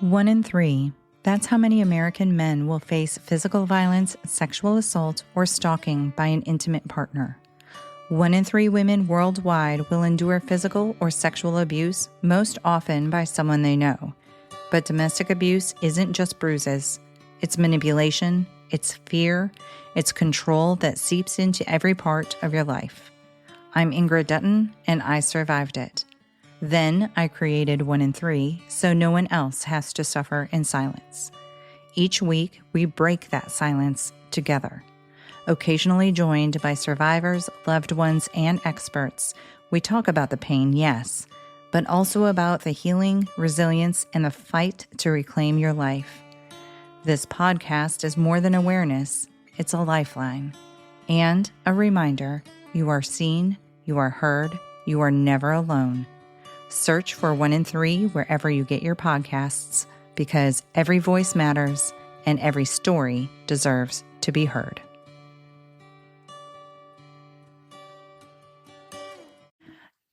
1 in 3. That's how many American men will face physical violence, sexual assault, or stalking by an intimate partner. 1 in 3 women worldwide will endure physical or sexual abuse, most often by someone they know. But domestic abuse isn't just bruises. It's manipulation, it's fear, it's control that seeps into every part of your life. I'm Ingrid Dutton, and I survived it. Then I created 1 in 3 so no one else has to suffer in silence. Each week, we break that silence together. Occasionally joined by survivors, loved ones, and experts, we talk about the pain, yes, but also about the healing, resilience, and the fight to reclaim your life. This podcast is more than awareness, it's a lifeline. And a reminder, you are seen, you are heard, you are never alone. Search for 1 in 3 wherever you get your podcasts, because every voice matters and every story deserves to be heard.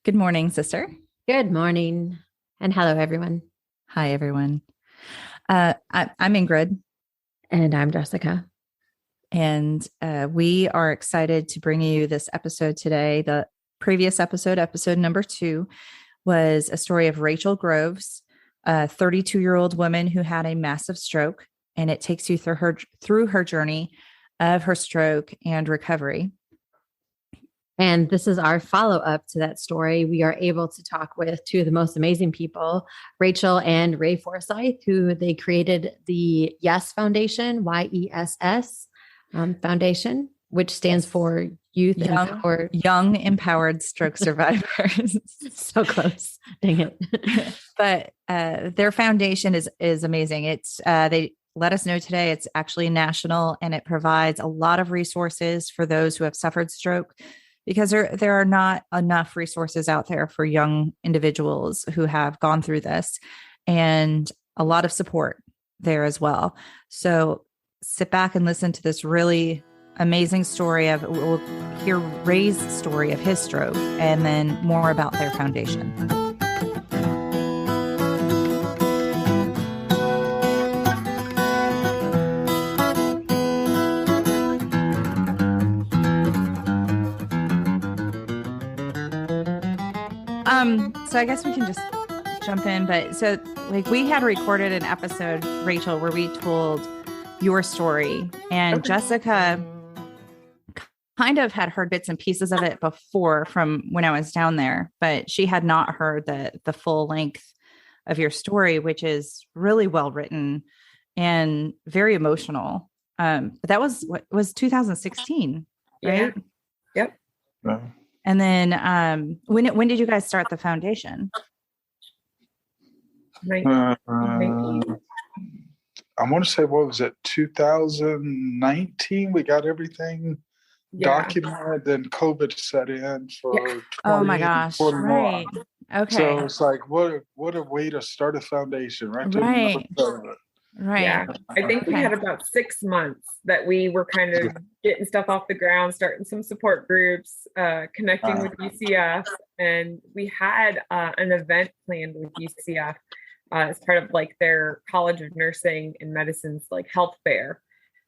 Good morning, sister. Good morning. And hello, everyone. Hi, everyone. I'm Ingrid. And I'm Jessica. And we are excited to bring you this episode today. The previous episode number 2, was a story of Rachel Groves, a 32-year-old woman who had a massive stroke, and it takes you through her journey of her stroke and recovery. And this is our follow-up to that story. We are able to talk with two of the most amazing people, Rachel and Ray Forsythe, who they created the YES Foundation, YESS Foundation, which stands for Young Empowered Stroke Survivors. So close. Dang it. But their foundation is amazing. It's they let us know today it's actually national, and it provides a lot of resources for those who have suffered stroke, because there are not enough resources out there for young individuals who have gone through this, and a lot of support there as well. So sit back and listen to this really amazing story we'll hear Ray's story of his stroke, and then more about their foundation. So I guess we can just jump in, but so we had recorded an episode, Rachel, where we told your story, and okay. Jessica kind of had heard bits and pieces of it before from when I was down there, but she had not heard the full length of your story, which is really well written and very emotional. But that was 2016, right? Yeah. Yep. And then when did you guys start the foundation? I want to say, what was it, 2019? We got everything documented, then COVID set in for oh my gosh, right. Okay. So it's like, what a way to start a foundation, right? Right. Yeah. I think we had about 6 months that we were kind of getting stuff off the ground, starting some support groups, connecting with UCF. And we had an event planned with UCF as part of their College of Nursing and Medicine's health fair.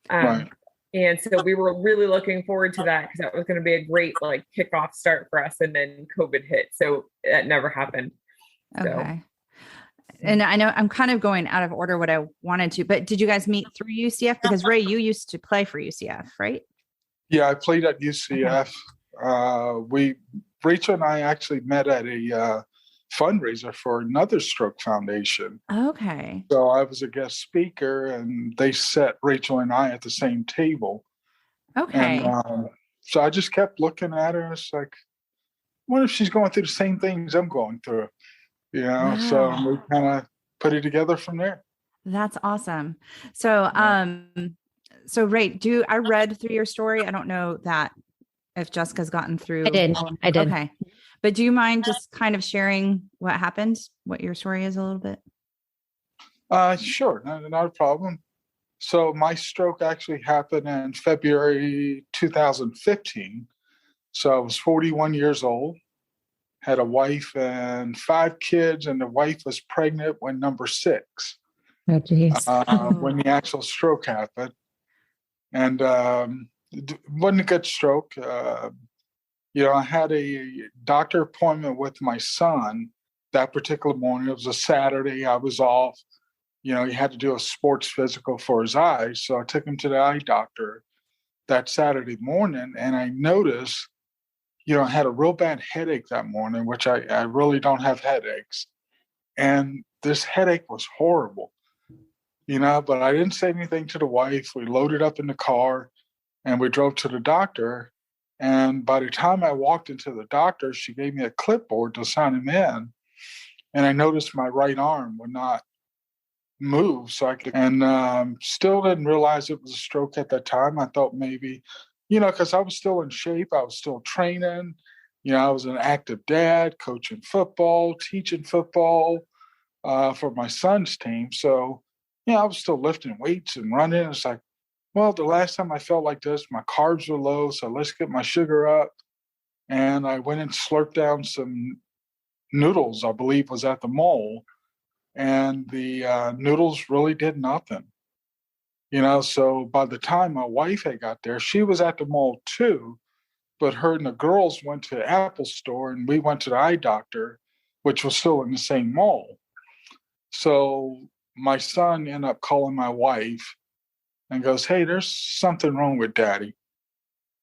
Right. And so we were really looking forward to that, because that was going to be a great kickoff start for us. And then COVID hit. So that never happened. Okay. And I know I'm kind of going out of order what I wanted to, but did you guys meet through UCF? Because Ray, you used to play for UCF, right? Yeah, I played at UCF. Okay. Rachel and I actually met at a fundraiser for another stroke foundation. Okay. So I was a guest speaker, and they set Rachel and I at the same table. Okay. And so I just kept looking at her. It's like, I wonder if she's going through the same things I'm going through. Wow. So we kind of put it together from there. That's awesome. So, so Ray, I read through your story. I don't know that if Jessica's gotten through. I did. Okay. But do you mind just kind of sharing what happened, what your story is a little bit? Sure. Not a problem. So my stroke actually happened in February 2015. So I was 41 years old, had a wife and 5 kids, and the wife was pregnant when number 6. Oh, geez. When the actual stroke happened. And it wasn't a good stroke. I had a doctor appointment with my son that particular morning. It was a Saturday. I was off. He had to do a sports physical for his eyes. So I took him to the eye doctor that Saturday morning, and I noticed, I had a real bad headache that morning, which I really don't have headaches. And this headache was horrible, but I didn't say anything to the wife. We loaded up in the car and we drove to the doctor. And by the time I walked into the doctor, she gave me a clipboard to sign him in. And I noticed my right arm would not move. So I could, and still didn't realize it was a stroke at that time. I thought maybe, because I was still in shape, I was still training. I was an active dad, coaching football, teaching football for my son's team. So, I was still lifting weights and running. It's like, well, the last time I felt like this, my carbs were low, so let's get my sugar up. And I went and slurped down some noodles, I believe was at the mall. And the noodles really did nothing. So by the time my wife had got there, she was at the mall too, but her and the girls went to the Apple store and we went to the eye doctor, which was still in the same mall. So my son ended up calling my wife and goes, "Hey, there's something wrong with daddy."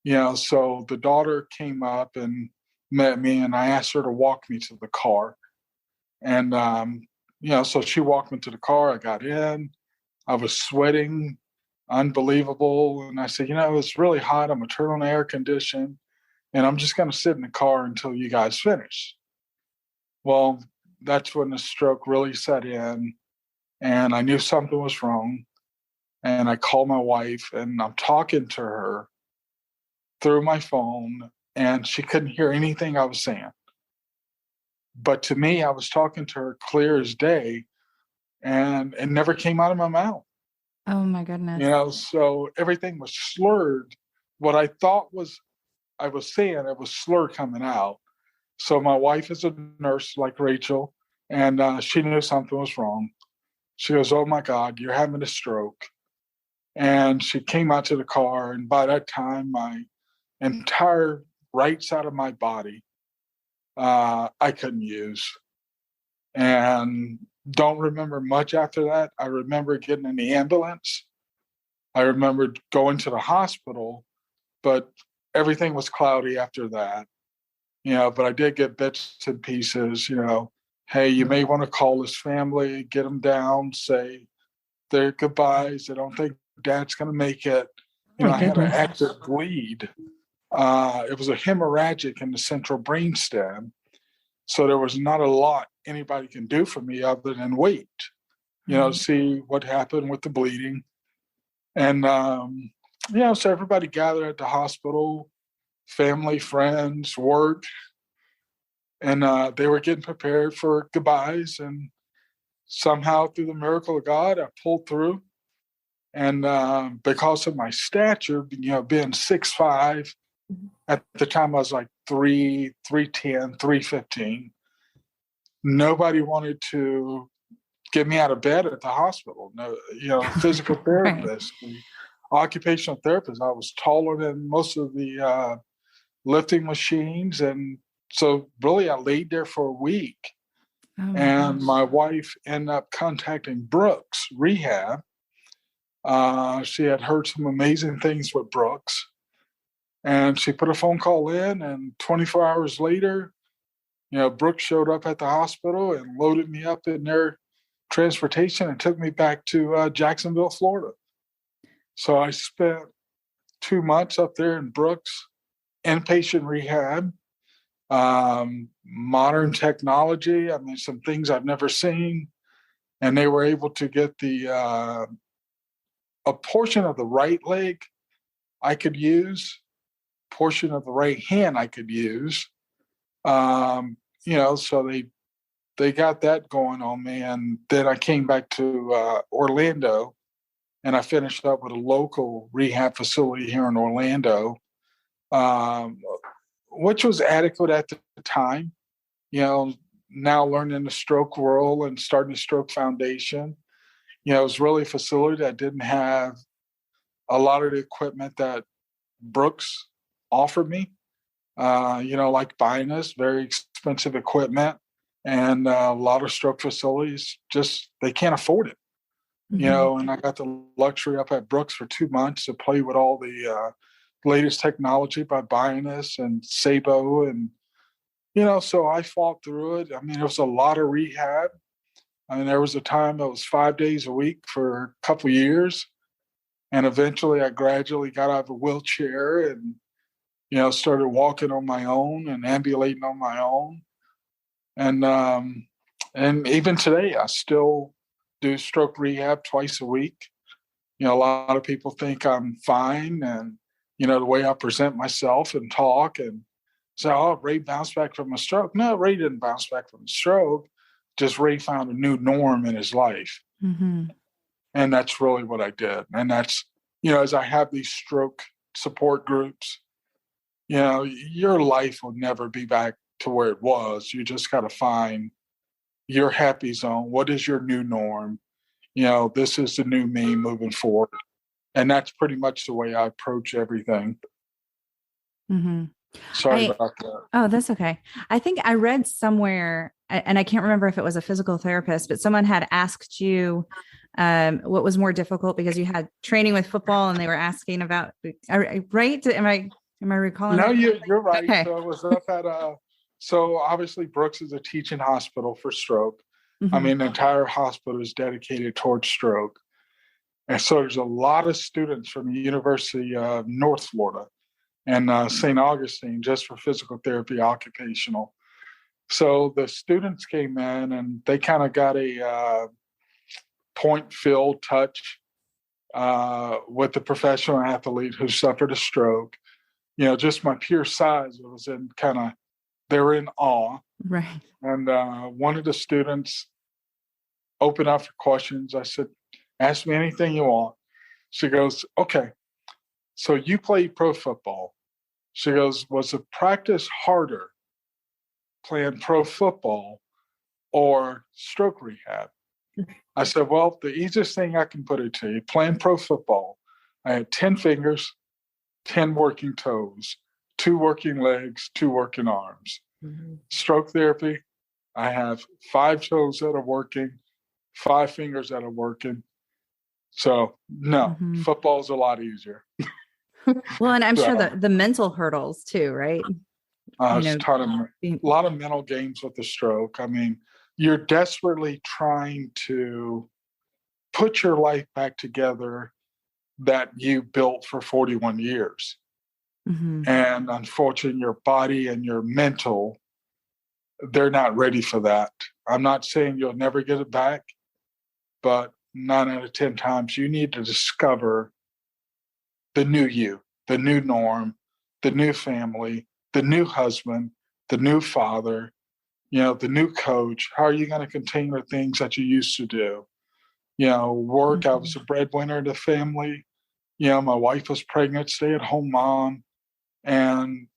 So the daughter came up and met me, and I asked her to walk me to the car. And, so she walked me to the car. I got in. I was sweating, unbelievable. And I said, it's really hot. I'm going to turn on the air condition, and I'm just going to sit in the car until you guys finish. Well, that's when the stroke really set in, and I knew something was wrong. And I called my wife, and I'm talking to her through my phone, and she couldn't hear anything I was saying. But to me, I was talking to her clear as day, and it never came out of my mouth. Oh my goodness. So everything was slurred. What I thought I was saying, it was slur coming out. So my wife is a nurse like Rachel, and she knew something was wrong. She goes, "Oh my God, you're having a stroke." And she came out to the car, and by that time, my entire right side of my body, I couldn't use. And don't remember much after that. I remember getting in the ambulance. I remember going to the hospital, but everything was cloudy after that. But I did get bits and pieces, hey, you may want to call his family, get them down, say their goodbyes. I don't think dad's going to make it. I had an active bleed. It was a hemorrhagic in the central brainstem. So there was not a lot anybody can do for me other than wait, see what happened with the bleeding. And, so everybody gathered at the hospital, family, friends, work, and they were getting prepared for goodbyes. And somehow through the miracle of God, I pulled through. And because of my stature, being 6'5", at the time I was like 3'10", 315. Nobody wanted to get me out of bed at the hospital. No, physical therapist, occupational therapist. I was taller than most of the lifting machines, and so really I laid there for a week. And my wife ended up contacting Brooks Rehab. She had heard some amazing things with Brooks, and she put a phone call in, and 24 hours later, Brooks showed up at the hospital and loaded me up in their transportation and took me back to Jacksonville, Florida. So I spent 2 months up there in Brooks, inpatient rehab, modern technology. I mean, some things I've never seen. And they were able to get a portion of the right leg I could use, portion of the right hand I could use. So they got that going on me. And then I came back to Orlando, and I finished up with a local rehab facility here in Orlando, which was adequate at the time. Now learning the stroke world and starting the Stroke Foundation. it was really a facility that didn't have a lot of the equipment that Brooks offered me. Like buying this very expensive equipment, and a lot of stroke facilities just they can't afford it. And I got the luxury up at Brooks for 2 months to play with all the latest technology by buying this and Sabo, and so I fought through it. I mean, it was a lot of rehab. I mean, there was a time it was 5 days a week for a couple of years, and eventually I gradually got out of a wheelchair and started walking on my own and ambulating on my own. And even today, I still do stroke rehab twice a week. A lot of people think I'm fine, and the way I present myself and talk, and say, "Oh, Ray bounced back from a stroke." No, Ray didn't bounce back from a stroke. Just Ray found a new norm in his life, and that's really what I did. And that's as I have these stroke support groups, your life will never be back to where it was. You just got to find your happy zone. What is your new norm? This is the new me moving forward. And that's pretty much the way I approach everything. Sorry about that. Oh, that's okay. I think I read somewhere, and I can't remember if it was a physical therapist, but someone had asked you what was more difficult because you had training with football, and they were asking about, right? Am I recalling? No, you're right. Okay. So it was up at so obviously Brooks is a teaching hospital for stroke. I mean, the entire hospital is dedicated towards stroke. And so there's a lot of students from the University of North Florida and St. Augustine just for physical therapy, occupational. So the students came in and they kind of got a point filled touch with the professional athlete who suffered a stroke. Just my pure size, it was in they were in awe. Right. And one of the students opened up for questions. I said, "Ask me anything you want." She goes, "Okay, so you played pro football." She goes, "Was the practice harder playing pro football or stroke rehab?" I said, "Well, the easiest thing I can put it to you, playing pro football, I had 10 fingers, 10 working toes, 2 working legs, 2 working arms. Stroke therapy, I have 5 toes that are working, 5 fingers that are working. So no, football's a lot easier." Well, and I'm sure the mental hurdles too, right? A lot of mental games with the stroke. I mean, you're desperately trying to put your life back together that you built for 41 years. And unfortunately, your body and your mental, they're not ready for that. I'm not saying you'll never get it back, but 9 out of 10 times you need to discover the new you, the new norm, the new family, the new husband, the new father, the new coach. How are you going to continue the things that you used to do? Work. I was a breadwinner in the family. My wife was pregnant, stay-at-home mom. And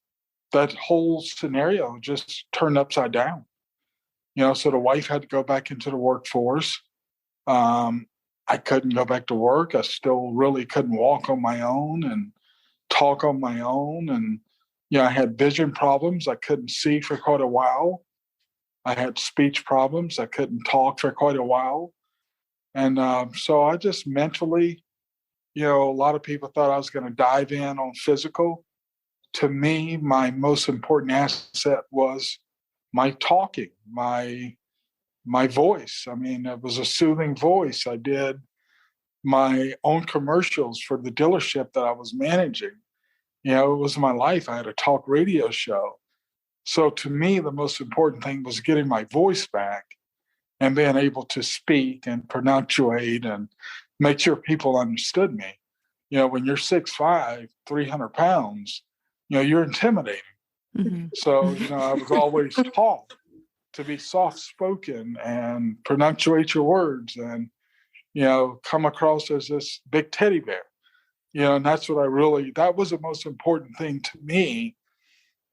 that whole scenario just turned upside down. So the wife had to go back into the workforce. I couldn't go back to work. I still really couldn't walk on my own and talk on my own. And, I had vision problems. I couldn't see for quite a while. I had speech problems. I couldn't talk for quite a while. And so I just mentally, a lot of people thought I was going to dive in on physical. To me, my most important asset was my talking, my voice. I mean, it was a soothing voice. I did my own commercials for the dealership that I was managing. It was my life. I had a talk radio show. So to me, the most important thing was getting my voice back and being able to speak and pronunciate and make sure people understood me. When you're 6'5", 300 pounds, you're intimidating. So, I was always taught to be soft-spoken and pronunciate your words and, come across as this big teddy bear. And that's what that was the most important thing to me,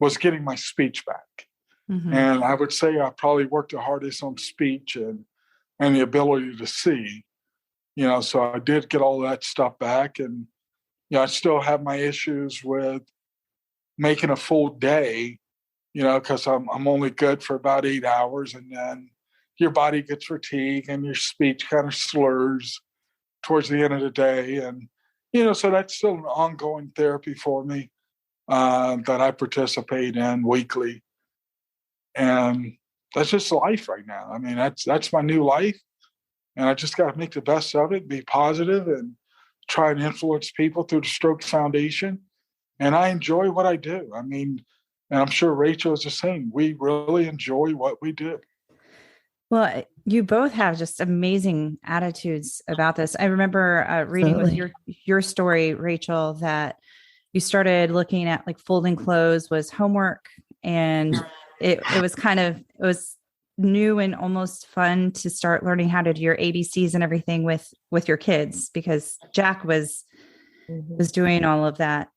was getting my speech back. And I would say I probably worked the hardest on speech and the ability to see. So I did get all that stuff back. And, I still have my issues with making a full day, because I'm only good for about 8 hours, and then your body gets fatigued and your speech kind of slurs towards the end of the day. And, so that's still an ongoing therapy for me that I participate in weekly. And that's just life right now. I mean, that's my new life. And I just got to make the best of it, be positive, and try and influence people through the Stroke Foundation. And I enjoy what I do. I mean, and I'm sure Rachel is the same. We really enjoy what we do. Well, you both have just amazing attitudes about this. I remember reading with your story, Rachel, that you started looking at like folding clothes was homework, and it was new and almost fun to start learning how to do your ABCs and everything with your kids, because Jack was doing all of that.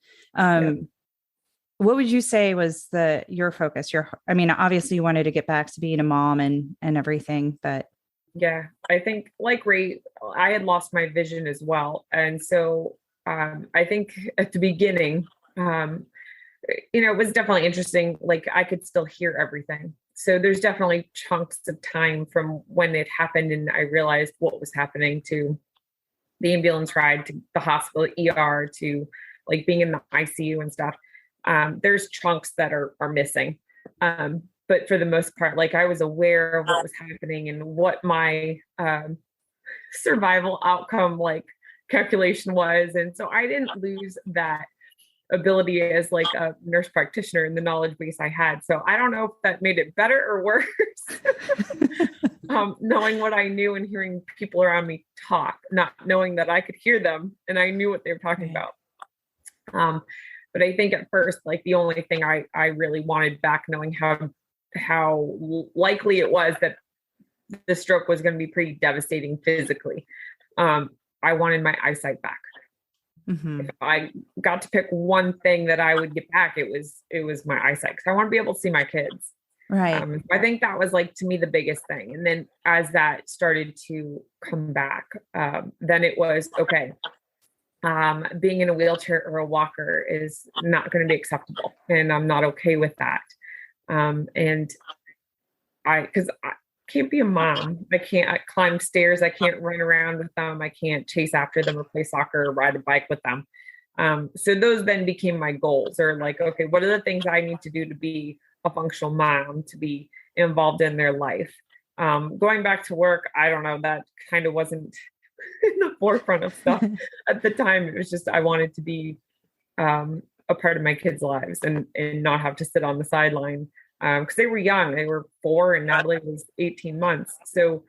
What would you say was your focus? Obviously you wanted to get back to being a mom and everything, but yeah, I think like Ray, I had lost my vision as well. And so I think at the beginning, it was definitely interesting. Like I could still hear everything. So there's definitely chunks of time from when it happened and I realized what was happening, to the ambulance ride, to the hospital ER, to like being in the ICU and stuff. There's chunks that are missing. But for the most part, like I was aware of what was happening and what my survival outcome like calculation was. And so I didn't lose that ability as like a nurse practitioner in the knowledge base I had. So I don't know if that made it better or worse. Knowing what I knew and hearing people around me talk, not knowing that I could hear them and I knew what they were talking about. But I think at first, like the only thing I really wanted back, knowing how likely it was that the stroke was going to be pretty devastating physically. I wanted my eyesight back. Mm-hmm. If I got to pick one thing that I would get back, it was my eyesight, because I want to be able to see my kids. Right. I think that was like, to me, the biggest thing. And then as that started to come back, then it was, okay, being in a wheelchair or a walker is not going to be acceptable. And I'm not okay with that. And because I can't be a mom. I can't climb stairs. I can't run around with them. I can't chase after them or play soccer or ride a bike with them. So those then became my goals, or like, okay, what are the things I need to do to be a functional mom, to be involved in their life? Going back to work, I don't know, that kind of wasn't in the forefront of stuff at the time. It was just, I wanted to be a part of my kids' lives and not have to sit on the sideline, because they were young. They were 4 and Natalie was 18 months. So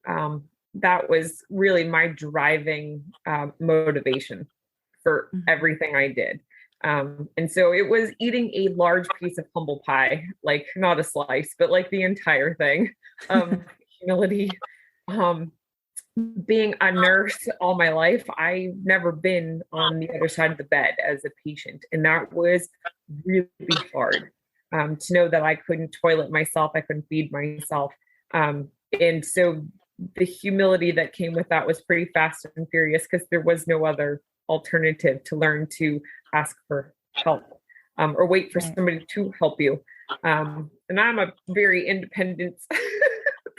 that was really my driving motivation for everything I did. And so it was eating a large piece of humble pie, like not a slice, but like the entire thing. Humility. Being a nurse all my life, I've never been on the other side of the bed as a patient. And that was really hard, to know that I couldn't toilet myself, I couldn't feed myself. And so the humility that came with that was pretty fast and furious, because there was no other alternative to learn to ask for help, or wait for somebody to help you. And I'm a very independent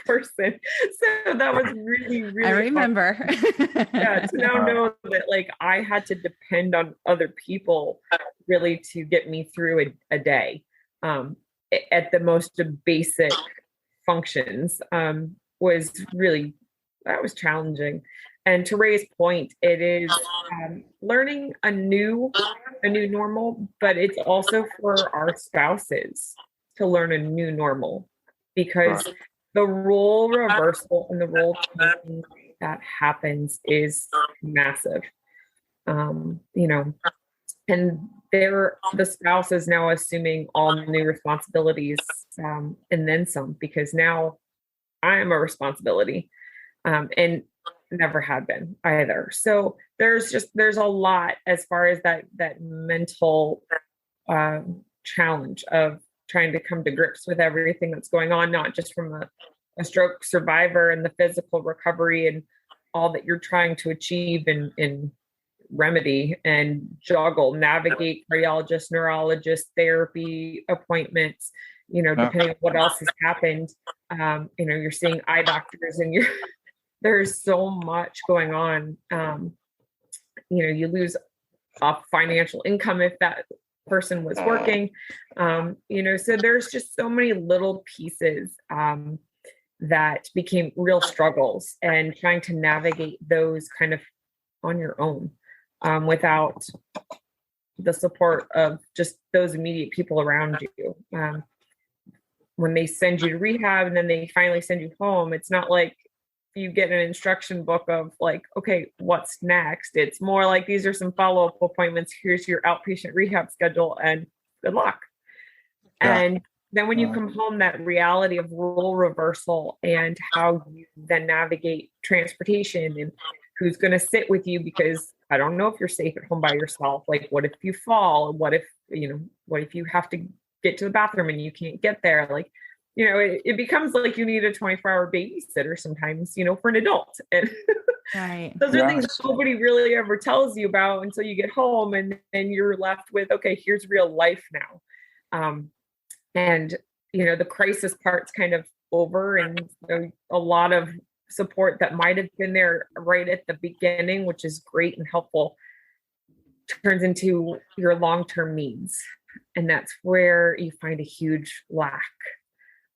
person, so that was really I remember to now know that like I had to depend on other people really to get me through a day, at the most basic functions, was really, that was challenging. And to Ray's point, it is learning a new normal, but it's also for our spouses to learn a new normal, because the role reversal and the role changing that happens is massive. And the spouse is now assuming all new responsibilities, and then some, because now I am a responsibility, and never had been either. So there's a lot as far as that mental challenge of trying to come to grips with everything that's going on, not just from a stroke survivor and the physical recovery and all that you're trying to achieve in remedy and juggle, navigate cardiologist, neurologist, therapy appointments, depending on what else has happened. You're seeing eye doctors and there's so much going on. You lose financial income if that person was working, so there's just so many little pieces that became real struggles, and trying to navigate those kind of on your own without the support of just those immediate people around you. When they send you to rehab and then they finally send you home, it's not like you get an instruction book of like, okay, what's next? It's more like, these are some follow-up appointments. Here's your outpatient rehab schedule and good luck. Yeah. And then when you come home, that reality of role reversal and how you then navigate transportation and who's going to sit with you, because I don't know if you're safe at home by yourself. Like, what if you fall? What if you have to get to the bathroom and you can't get there? Like, it becomes like you need a 24-hour babysitter sometimes, for an adult. And right. Those are things nobody really ever tells you about until you get home, and then you're left with, okay, here's real life now. And the crisis part's kind of over, and a lot of support that might have been there right at the beginning, which is great and helpful, turns into your long-term needs. And that's where you find a huge lack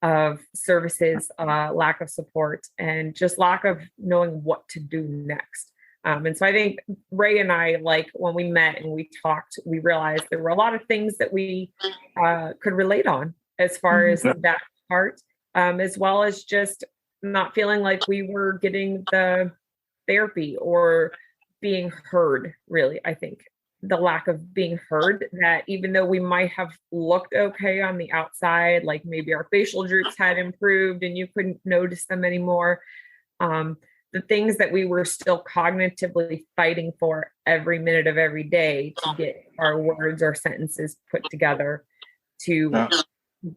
of services, lack of support, and just lack of knowing what to do next. And so I think Ray and I, like when we met and we talked, we realized there were a lot of things that we could relate on as far as that part, as well as just not feeling like we were getting the therapy or being heard, really. I think the lack of being heard, that even though we might have looked okay on the outside, like maybe our facial droops had improved and you couldn't notice them anymore, the things that we were still cognitively fighting for every minute of every day to get our words or sentences put together, to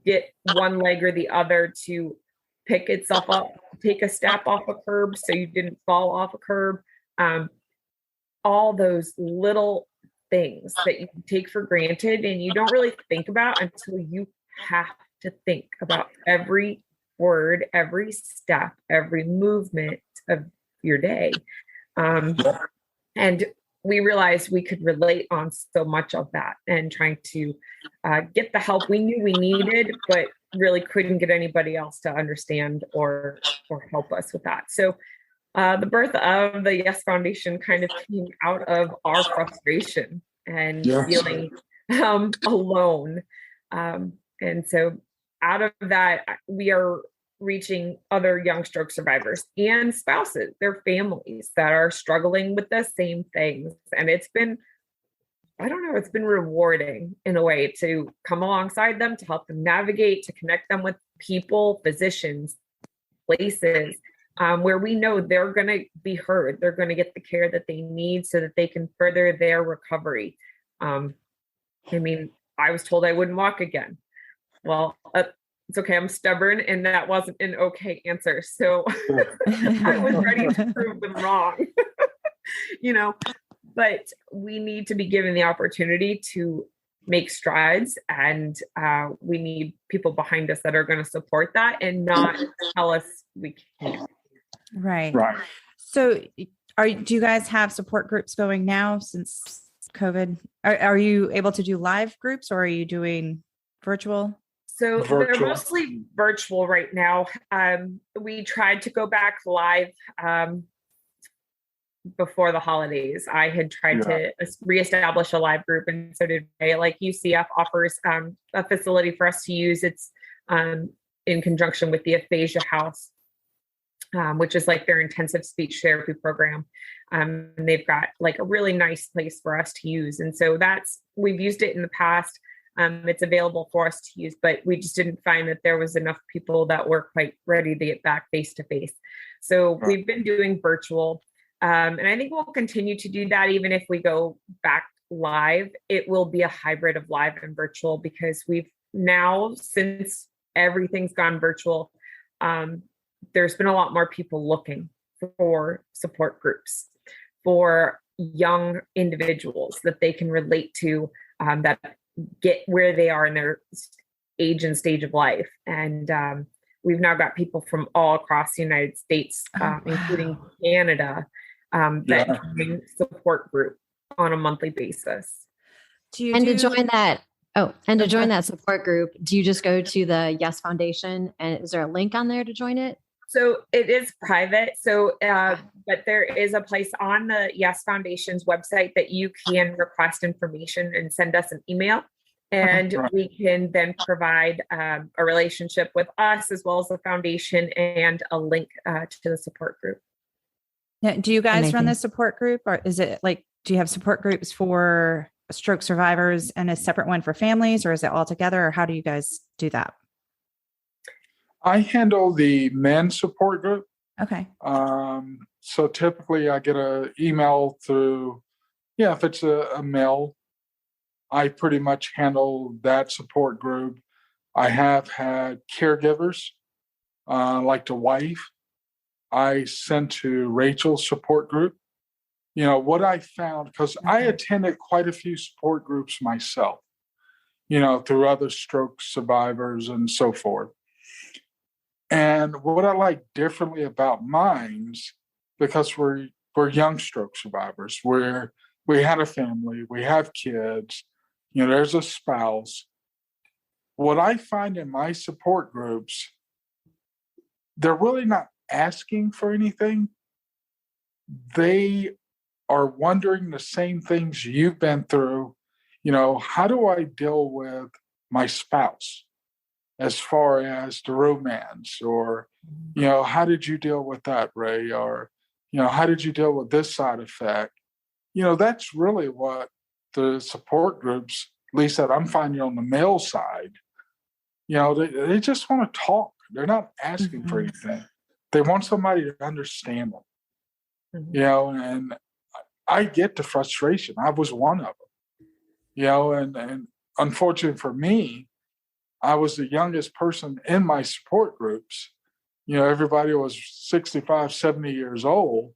get one leg or the other to pick itself up, take a step off a curb so you didn't fall off a curb. All those little things that you take for granted and you don't really think about until you have to think about every word, every step, every movement of your day. And we realized we could relate on so much of that, and trying to get the help we knew we needed, but really couldn't get anybody else to understand or help us with that. So the birth of the Yes Foundation kind of came out of our frustration and feeling alone. And so out of that, we are reaching other young stroke survivors and spouses, their families that are struggling with the same things. And it's been rewarding in a way to come alongside them, to help them navigate, to connect them with people, physicians, places where we know they're going to be heard. They're going to get the care that they need so that they can further their recovery. I was told I wouldn't walk again. Well, it's okay. I'm stubborn, and that wasn't an okay answer. So I was ready to prove them wrong, but we need to be given the opportunity to make strides, and we need people behind us that are going to support that and not tell us we can't. Right. So do you guys have support groups going now since COVID? Are you able to do live groups, or are you doing virtual? So they're mostly virtual right now. We tried to go back live before the holidays. I had tried to reestablish a live group, and so did Ray. Like UCF offers a facility for us to use. It's in conjunction with the Aphasia House, which is like their intensive speech therapy program. And they've got like a really nice place for us to use. And so we've used it in the past. It's available for us to use, but we just didn't find that there was enough people that were quite ready to get back face to face. So we've been doing virtual. And I think we'll continue to do that. Even if we go back live, it will be a hybrid of live and virtual, because we've now, since everything's gone virtual, there's been a lot more people looking for support groups for young individuals that they can relate to, that get where they are in their age and stage of life. And we've now got people from all across the United States, including Canada, that join support group on a monthly basis. To join that support group, do you just go to the Yes Foundation, and is there a link on there to join it? So it is private. So, but there is a place on the Yes Foundation's website that you can request information and send us an email. And we can then provide a relationship with us as well as the foundation and a link to the support group. Now, do you guys run the support group, or is it like, do you have support groups for stroke survivors and a separate one for families, or is it all together, or how do you guys do that? I handle the men's support group. Okay. So typically I get an email through, if it's a male, I pretty much handle that support group. I have had caregivers, like the wife, I sent to Rachel's support group. What I found, because I attended quite a few support groups myself, through other stroke survivors and so forth. And what I like differently about mine's, because we're young stroke survivors, we had a family, we have kids, there's a spouse. What I find in my support groups, they're really not asking for anything. They are wondering the same things you've been through. How do I deal with my spouse as far as the romance, or, how did you deal with that, Ray? Or, how did you deal with this side effect? That's really what the support groups, at least that I'm finding on the male side, they just want to talk. They're not asking for anything. They want somebody to understand them, and I get the frustration. I was one of them, and unfortunately for me, I was the youngest person in my support groups. Everybody was 65, 70 years old,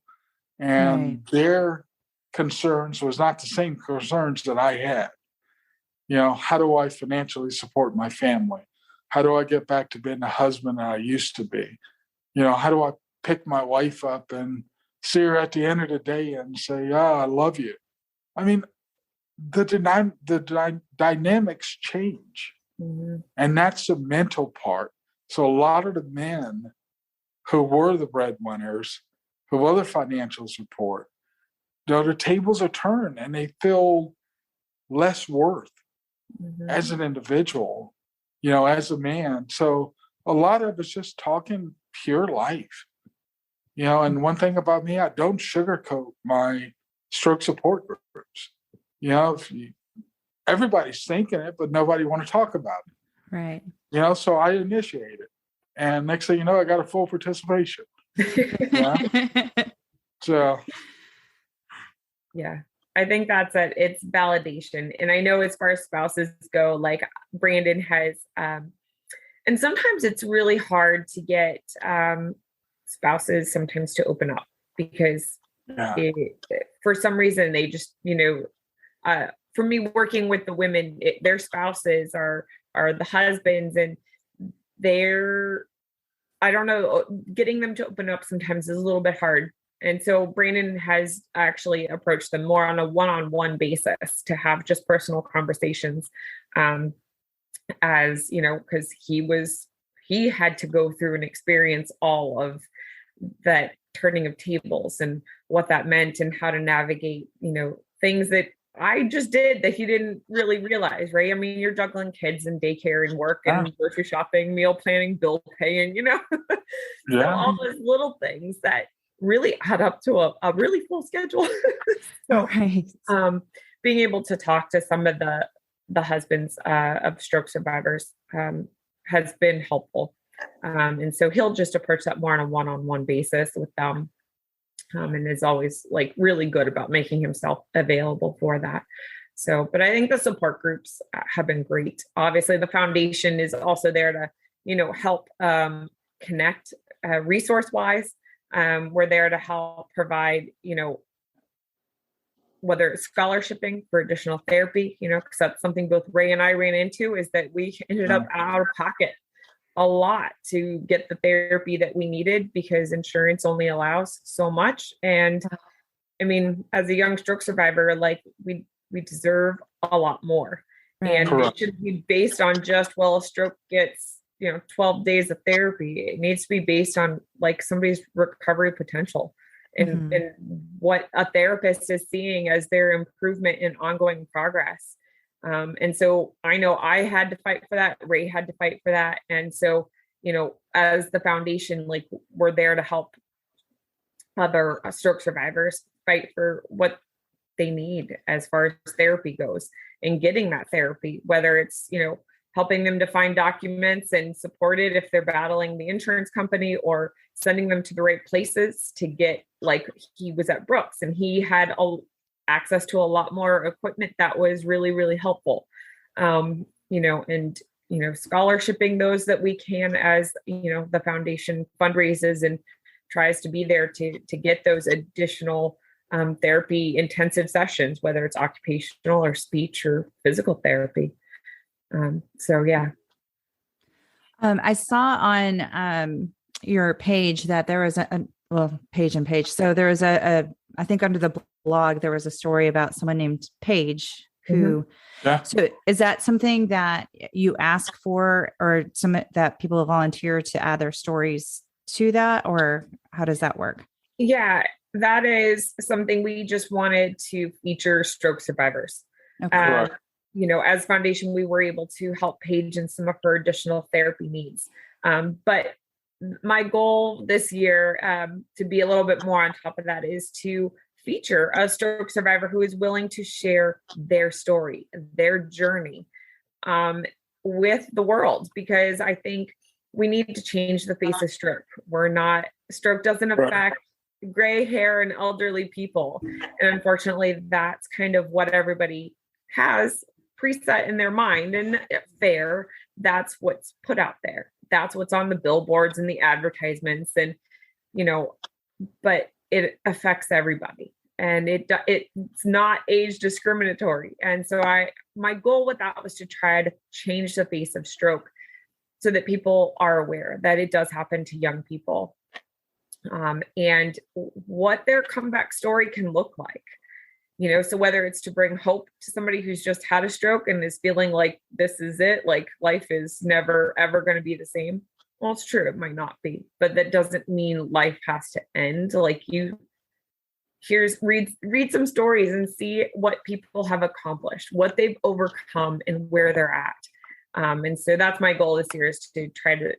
and their concerns was not the same concerns that I had. How do I financially support my family? How do I get back to being the husband that I used to be? How do I pick my wife up and see her at the end of the day and say, I love you? I mean, the dynamics change. And that's the mental part. So a lot of the men who were the breadwinners, who were the financial support, the tables are turned and they feel less worth as an individual, as a man. So a lot of it's just talking pure life. And one thing about me, I don't sugarcoat my stroke support groups. Everybody's thinking it, but nobody want to talk about it. Right. So I initiate it. And next thing you know, I got a full participation. So. Yeah, I think that's it. It's validation. And I know as far as spouses go, like Brandon has, and sometimes it's really hard to get spouses sometimes to open up because for some reason they just, for me working with the women, their spouses are the husbands, and I don't know, getting them to open up sometimes is a little bit hard. And so Brandon has actually approached them more on a one-on-one basis to have just personal conversations, as because he had to go through and experience all of that turning of tables and what that meant and how to navigate, things that I just did that he didn't really realize, right? I mean, you're juggling kids and daycare and work and grocery shopping, meal planning, bill paying, so all those little things that really add up to a really full schedule. So, being able to talk to some of the husbands of stroke survivors has been helpful. And so he'll just approach that more on a one-on-one basis with them. And is always like really good about making himself available for that. So, but I think the support groups have been great. Obviously the foundation is also there to, help connect resource wise. We're there to help provide, whether it's scholarshiping for additional therapy, because that's something both Ray and I ran into, is that we ended up out of pocket a lot to get the therapy that we needed because insurance only allows so much. And I mean, as a young stroke survivor, like we deserve a lot more. And Correct. it should be based on just, well, a stroke gets, 12 days of therapy. It needs to be based on like somebody's recovery potential and what a therapist is seeing as their improvement and ongoing progress. And so I know I had to fight for that. Ray had to fight for that. And so, as the foundation, like we're there to help other stroke survivors fight for what they need as far as therapy goes and getting that therapy, whether it's, helping them to find documents and support it if they're battling the insurance company, or sending them to the right places to get, like he was at Brooks and he had access to a lot more equipment that was really, really helpful. And scholarshiping those that we can, as, the foundation fundraises and tries to be there to get those additional therapy intensive sessions, whether it's occupational or speech or physical therapy. So yeah. I saw on your page that there was page. So there was I think under the blog, there was a story about someone named Paige who, so is that something that you ask for, or that people volunteer to add their stories to that, or how does that work? Yeah, that is something we just wanted to feature stroke survivors. Okay. As foundation, we were able to help Paige in some of her additional therapy needs. But my goal this year, to be a little bit more on top of that, is to feature a stroke survivor who is willing to share their story, their journey, with the world, because I think we need to change the face of stroke. Stroke doesn't affect gray hair and elderly people. And unfortunately, that's kind of what everybody has preset in their mind, and fair. That's what's put out there. That's what's on the billboards and the advertisements, and but it affects everybody, and it's not age discriminatory. And so my goal with that was to try to change the face of stroke so that people are aware that it does happen to young people, and what their comeback story can look like. So whether it's to bring hope to somebody who's just had a stroke and is feeling like this is it, like life is never, ever going to be the same. Well, it's true. It might not be, but that doesn't mean life has to end. Like read some stories and see what people have accomplished, what they've overcome, and where they're at. And so that's my goal this year, is to try to,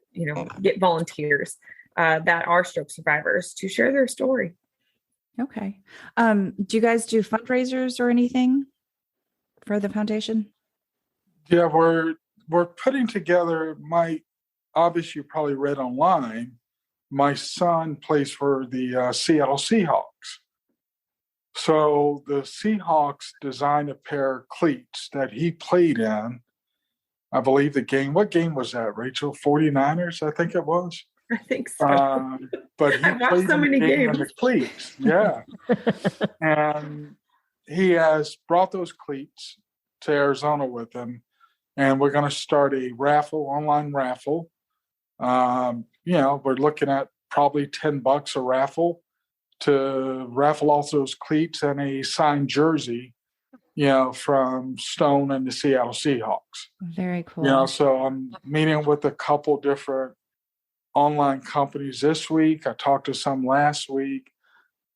get volunteers that are stroke survivors to share their story. Okay. Do you guys do fundraisers or anything for the foundation? Yeah, we're putting together, obviously you probably read online, my son plays for the Seattle Seahawks. So the Seahawks designed a pair of cleats that he played in. I believe what game was that, Rachel? 49ers, I think it was. I think so. But he played so many games in the cleats. Yeah. And he has brought those cleats to Arizona with him. And we're going to start a online raffle. We're looking at probably $10 a raffle to raffle off those cleats and a signed jersey, from Stone and the Seattle Seahawks. Very cool. So I'm meeting with a couple different online companies this week. I talked to some last week.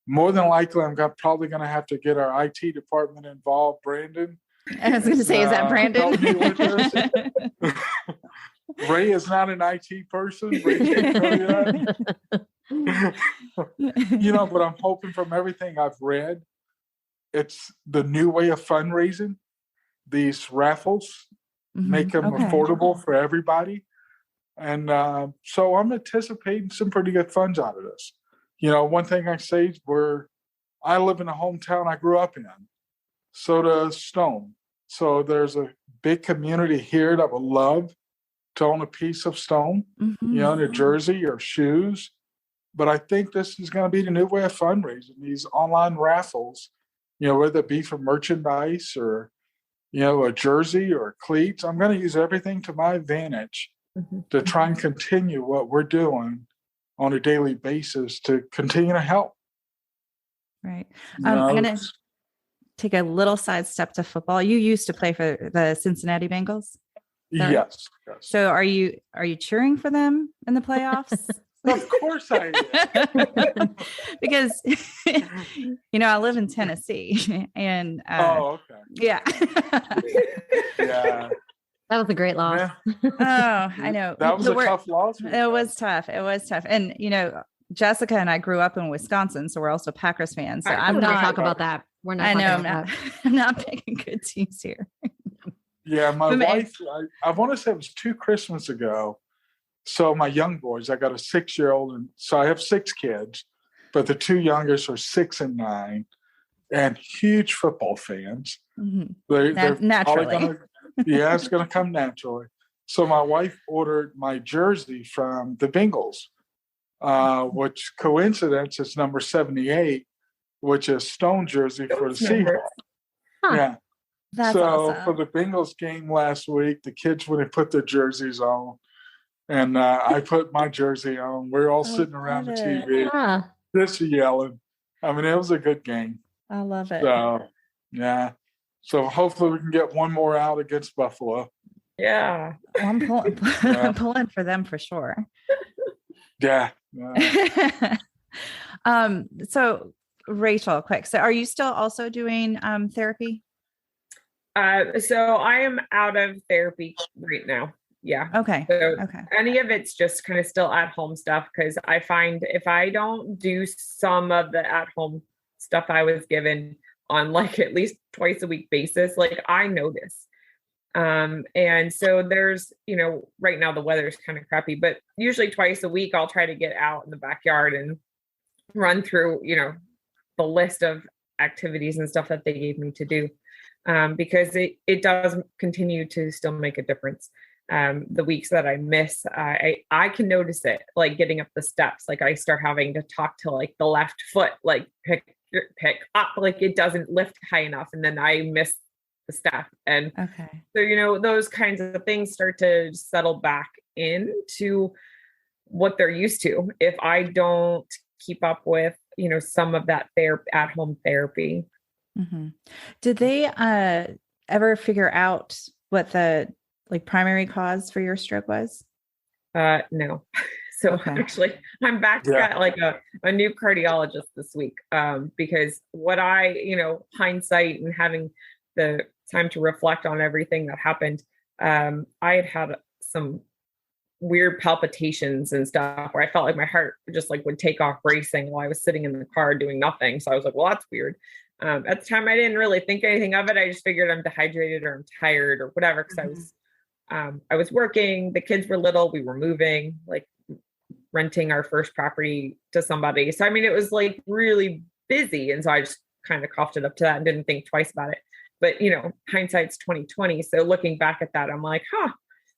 More than likely, I'm probably going to have to get our IT department involved, Brandon. I was going to say, is that Brandon? Ray is not an IT person. Ray can't tell you that. But I'm hoping, from everything I've read, it's the new way of fundraising. These raffles make them affordable for everybody. And so I'm anticipating some pretty good funds out of this. One thing I say is I live in a hometown I grew up in. So does Stone. So there's a big community here that would love to own a piece of Stone, in a jersey or shoes. But I think this is going to be the new way of fundraising, these online raffles, whether it be for merchandise or, a jersey or cleats. I'm going to use everything to my advantage to try and continue what we're doing on a daily basis to continue to help. Right. I'm going to take a little sidestep to football. You used to play for the Cincinnati Bengals? Yes. So are you cheering for them in the playoffs? Of course I am. Because, I live in Tennessee and, okay. Yeah. Yeah. That was a great loss. Yeah. Oh, I know. That was a tough loss. It was tough. And, Jessica and I grew up in Wisconsin, so we're also Packers fans. So I'm not talk about that. We're not. I know. I'm not picking good teams here. Yeah, my wife. I want to say it was 2 Christmas ago. So my young boys, I got a 6-year-old, and so I have 6 kids, but the 2 youngest are 6 and 9, and huge football fans. Mm-hmm. They're naturally. It's going to come naturally. So my wife ordered my jersey from the Bengals, which coincidence is number 78, which is Stone jersey for the Seahawks. Huh. Yeah. That's awesome. For the Bengals game last week, the kids would have put their jerseys on, and I put my jersey on. We're all sitting around the TV, just yelling. I mean, it was a good game. I love it. So, yeah. So hopefully we can get one more out against Buffalo. Yeah. I'm pulling for them for sure. Yeah. So Rachel, quick. So are you still also doing therapy? So I am out of therapy right now. Yeah. Okay. So any of it's just kind of still at home stuff, because I find if I don't do some of the at home stuff I was given on like at least twice a week basis, like I notice. And so there's, right now the weather is kind of crappy, but usually twice a week I'll try to get out in the backyard and run through, the list of activities and stuff that they gave me to do. Because it does continue to still make a difference. The weeks that I miss, I can notice it, like getting up the steps, like I start having to talk to like the left foot, like pick up, like it doesn't lift high enough. And then I miss the step. And so, those kinds of things start to settle back into what they're used to. If I don't keep up with, some of that at home therapy. Mm-hmm. Did they ever figure out what the primary cause for your stroke was? No. So actually I'm back to like a new cardiologist this week, because what hindsight and having the time to reflect on everything that happened, I had some weird palpitations and stuff where I felt like my heart just would take off racing while I was sitting in the car doing nothing. So I was like, well, that's weird. At the time, I didn't really think anything of it. I just figured I'm dehydrated or I'm tired or whatever, because I was working. The kids were little. We were moving, renting our first property to somebody. So I mean, it was really busy, and so I just kind of coughed it up to that and didn't think twice about it. But hindsight's 2020. So looking back at that, I'm like, I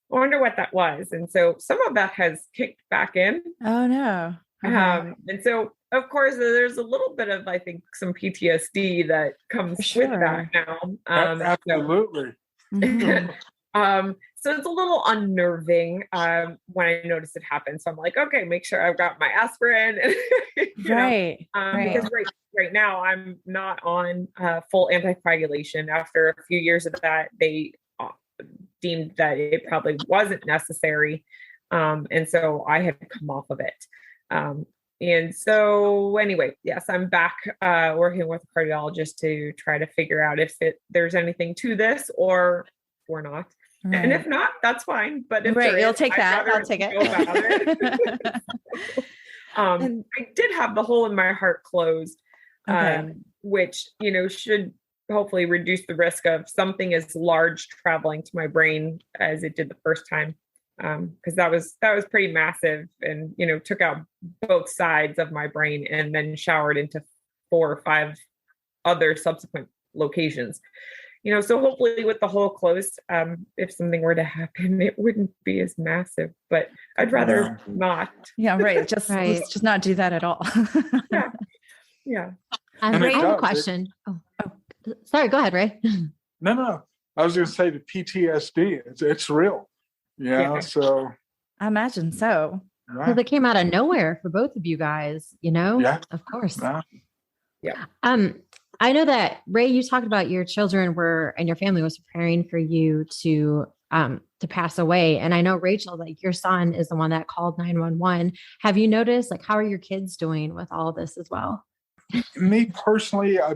wonder what that was. And so some of that has kicked back in. Oh no. And so, of course, there's a little bit of, I think, some PTSD that comes with that now. Absolutely. So it's a little unnerving when I notice it happen. So I'm like, okay, make sure I've got my aspirin. Right. Because right now I'm not on full anticoagulation. After a few years of that, they deemed that it probably wasn't necessary. And so I had come off of it. And so anyway, yes, I'm back working with a cardiologist to try to figure out if there's anything to this or not. Right. And if not, that's fine. But if you'll take that. I'll take it. I did have the hole in my heart closed, which, should hopefully reduce the risk of something as large traveling to my brain as it did the first time. Because that was pretty massive, and took out both sides of my brain and then showered into 4 or 5 other subsequent locations. so hopefully with the whole close, if something were to happen, it wouldn't be as massive, but I'd rather not. Yeah, right. Right. Let's just not do that at all. Yeah. Yeah. And Ray, I have a does. question. Sorry, go ahead, Ray. No. I was going to say the PTSD, it's real. Yeah. So. I imagine so. Because they came out of nowhere for both of you guys, Yeah. Of course. Yeah. I know that Ray, you talked about your children and your family was preparing for you to pass away. And I know Rachel, like your son is the one that called 911. Have you noticed, like, how are your kids doing with all this as well? Me personally, I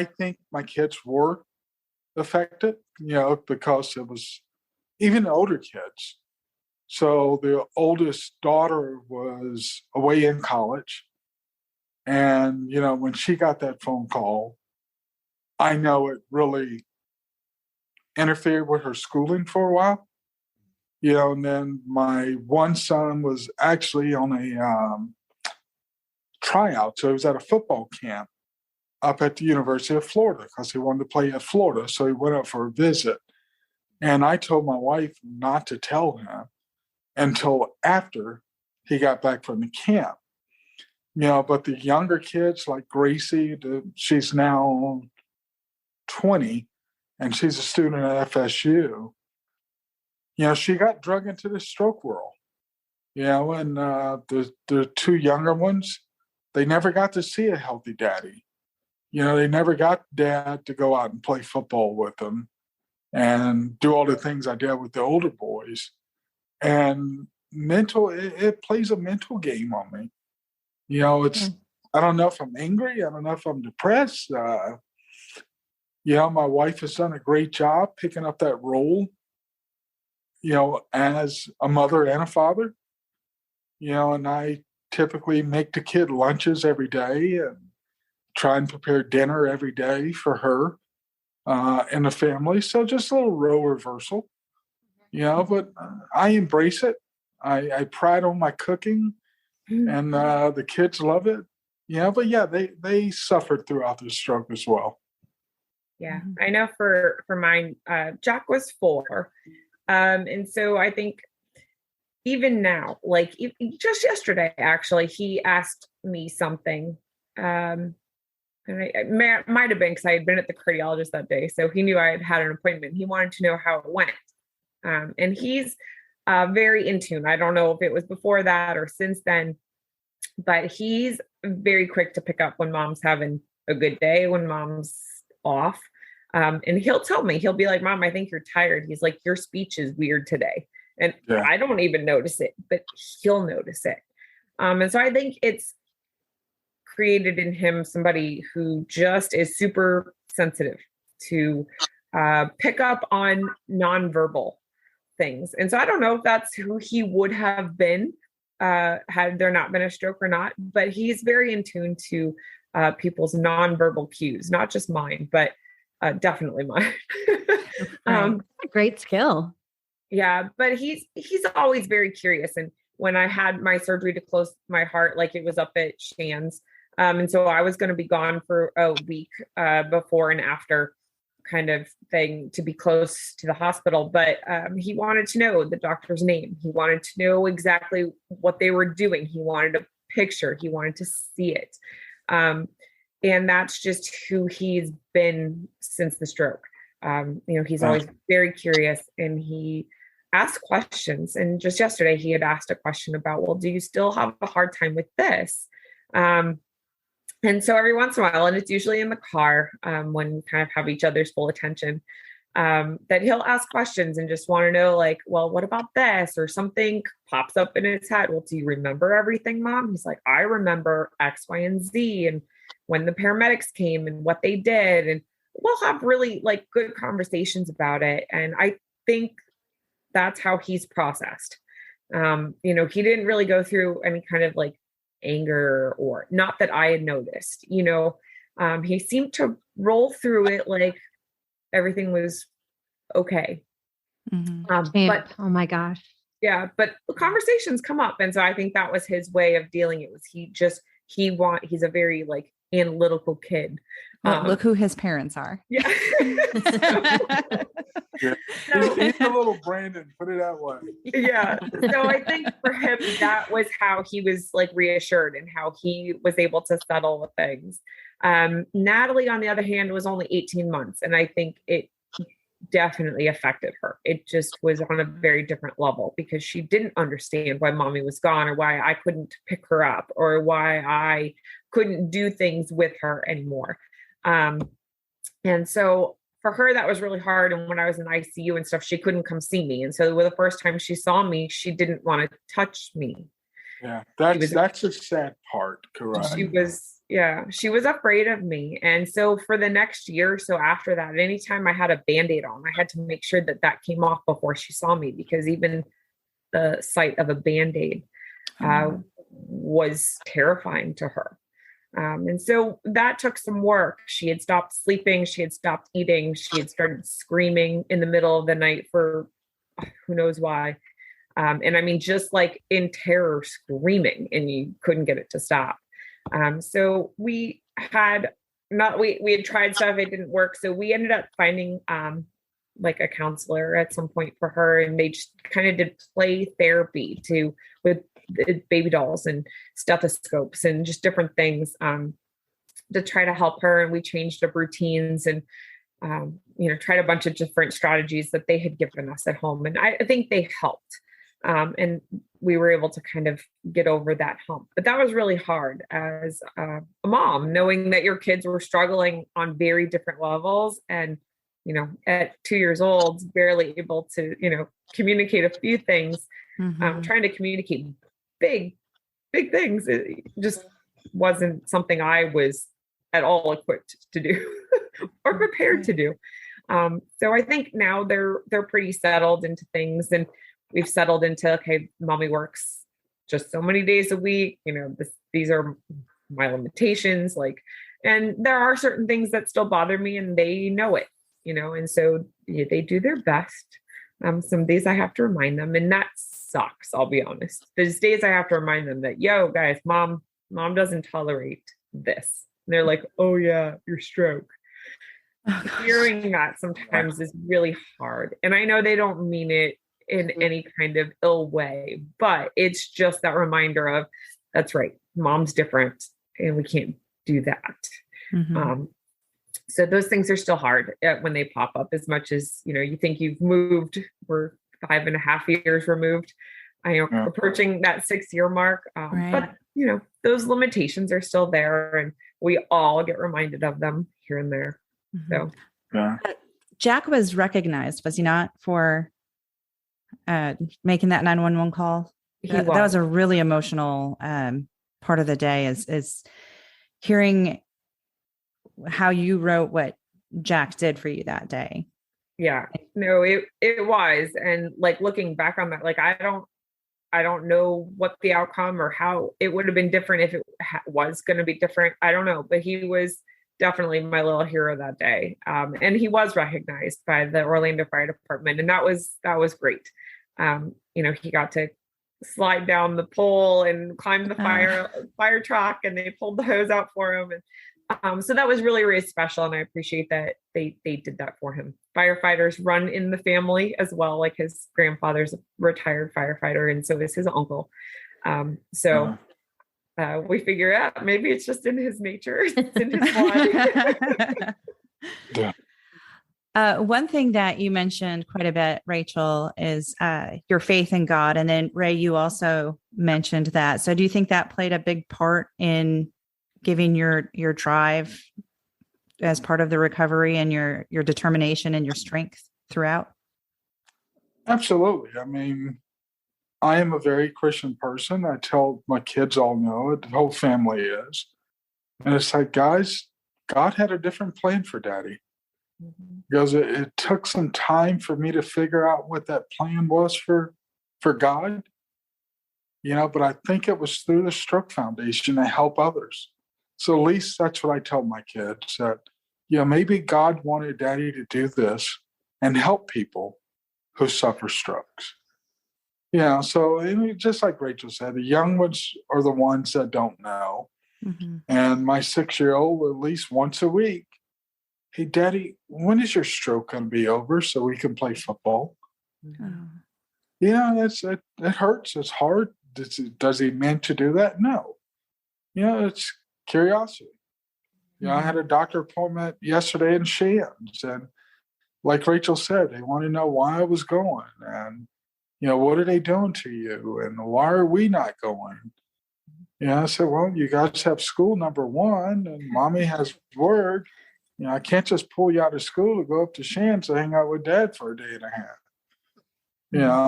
think my kids were affected, because it was even the older kids. So the oldest daughter was away in college. And, when she got that phone call, I know it really interfered with her schooling for a while. And then my one son was actually on a tryout. So he was at a football camp up at the University of Florida because he wanted to play at Florida. So he went up for a visit. And I told my wife not to tell him until after he got back from the camp. But the younger kids like Gracie, she's now 20 and she's a student at FSU. She got drug into the stroke world. And the two younger ones, they never got to see a healthy daddy. They never got dad to go out and play football with them and do all the things I did with the older boys. And it plays a mental game on me. I don't know if I'm angry. I don't know if I'm depressed. My wife has done a great job picking up that role, as a mother and a father, and I typically make the kid lunches every day and try and prepare dinner every day for her and the family. So just a little role reversal, but I embrace it. I pride on my cooking. And the kids love it. But they suffered throughout the stroke as well. Yeah, I know for mine, Jack was 4. And so I think even now, like just yesterday, actually, he asked me something. And it might have been because I had been at the cardiologist that day. So he knew I had an appointment. He wanted to know how it went. And he's very in tune. I don't know if it was before that or since then, but he's very quick to pick up when mom's having a good day, when mom's off. And he'll tell me, he'll be like, Mom, I think you're tired. He's like, your speech is weird today. And I don't even notice it, but he'll notice it. And so I think it's created in him somebody who just is super sensitive to pick up on nonverbal things. And so I don't know if that's who he would have been had there not been a stroke or not, but he's very in tune to people's nonverbal cues, not just mine, but definitely mine. A great skill. Yeah, but he's always very curious. And when I had my surgery to close my heart, like it was up at Shands. And so I was going to be gone for a week before and after kind of thing to be close to the hospital. But he wanted to know the doctor's name. He wanted to know exactly what they were doing. He wanted a picture. He wanted to see it. And that's just who he's been since the stroke. He's always very curious and he asks questions. And just yesterday he had asked a question about, well, do you still have a hard time with this? And so every once in a while, and it's usually in the car when we kind of have each other's full attention, that he'll ask questions and just want to know, like, well, what about this? Or something pops up in his head. Well, do you remember everything, Mom? He's like, I remember X, Y, and Z, and when the paramedics came and what they did. And we'll have really like good conversations about it. And I think that's how he's processed. He didn't really go through any kind of like anger, or not that I had noticed. He seemed to roll through it like everything was okay. Mm-hmm. But oh my gosh, yeah, but conversations come up, and so I think that was his way of dealing. It was he's a very like analytical kid. Look who his parents are. Yeah. Yeah. So, He's a little Brandon, put it that way. yeah. So I think for him, that was how he was like reassured and how he was able to settle with things. Natalie, on the other hand, was only 18 months. And I think it definitely affected her. It just was on a very different level because she didn't understand why mommy was gone or why I couldn't pick her up or why I couldn't do things with her anymore. And so for her, that was really hard. And when I was in ICU and stuff, she couldn't come see me. And so the first time she saw me, she didn't want to touch me. Yeah, that's a sad part, correct? She was afraid of me. And so for the next year or so after that, anytime I had a Band-Aid on, I had to make sure that came off before she saw me, because even the sight of a Band-Aid was terrifying to her. And so that took some work. She had stopped sleeping. She had stopped eating. She had started screaming in the middle of the night for who knows why. And I mean, just like in terror, screaming, and you couldn't get it to stop. So we had tried stuff. It didn't work. So we ended up finding like a counselor at some point for her. And they just kind of did play therapy with baby dolls and stethoscopes and just different things to try to help her. And we changed up routines and, tried a bunch of different strategies that they had given us at home. And I think they helped. And we were able to kind of get over that hump. But that was really hard as a mom, knowing that your kids were struggling on very different levels. And, at 2 years old, barely able to, communicate a few things, trying to communicate big things. It just wasn't something I was at all equipped to do or prepared to do. So I think now they're pretty settled into things, and we've settled into, okay, mommy works just so many days a week. These are my limitations. And there are certain things that still bother me, and they know it, and so they do their best. Some days I have to remind them, and that sucks. I'll be honest. There's days I have to remind them that, yo, guys, mom doesn't tolerate this. And they're like, oh yeah, your stroke. Hearing that sometimes is really hard. And I know they don't mean it in any kind of ill way, but it's just that reminder of, that's right, mom's different and we can't do that. So those things are still hard when they pop up, as much as, you think you've moved. We're 5.5 years removed. I am approaching that 6-year mark. Right. But, those limitations are still there, and we all get reminded of them here and there. So Jack was recognized, was he not, for making that 911 call? That was a really emotional part of the day, is hearing how you wrote what Jack did for you that day. Yeah, no, it was. And looking back on that, I don't know what the outcome or how it would have been different if it was going to be different. I don't know, but he was definitely my little hero that day. And he was recognized by the Orlando Fire Department, and that was great. He got to slide down the pole and climb the fire truck, and they pulled the hose out for him. And so that was really, really special. And I appreciate that they did that for him. Firefighters run in the family as well. Like his grandfather's a retired firefighter, and so is his uncle. We figure out maybe it's just in his nature, it's in his blood. One thing that you mentioned quite a bit, Rachel, is your faith in God. And then Ray, you also mentioned that. So do you think that played a big part in giving your drive as part of the recovery, and your determination and your strength throughout? Absolutely. I mean, I am a very Christian person. I tell my kids all know it. The whole family is. And it's like, guys, God had a different plan for Daddy. Because it took some time for me to figure out what that plan was for God. But I think it was through the Stroke Foundation to help others. So at least that's what I tell my kids, that, maybe God wanted Daddy to do this and help people who suffer strokes. So just like Rachel said, the young ones are the ones that don't know. Mm-hmm. And my 6-year-old, at least once a week, hey, Daddy, when is your stroke going to be over so we can play football? Oh. Yeah, it hurts. It's hard. Does he mean to do that? No. It's curiosity. I had a doctor appointment yesterday in Shands, and like Rachel said, they want to know why I was going, and what are they doing to you, and why are we not going? I said, well, you guys have school, number one, and Mommy has work. I can't just pull you out of school to go up to Shands to hang out with Dad for a day and a half.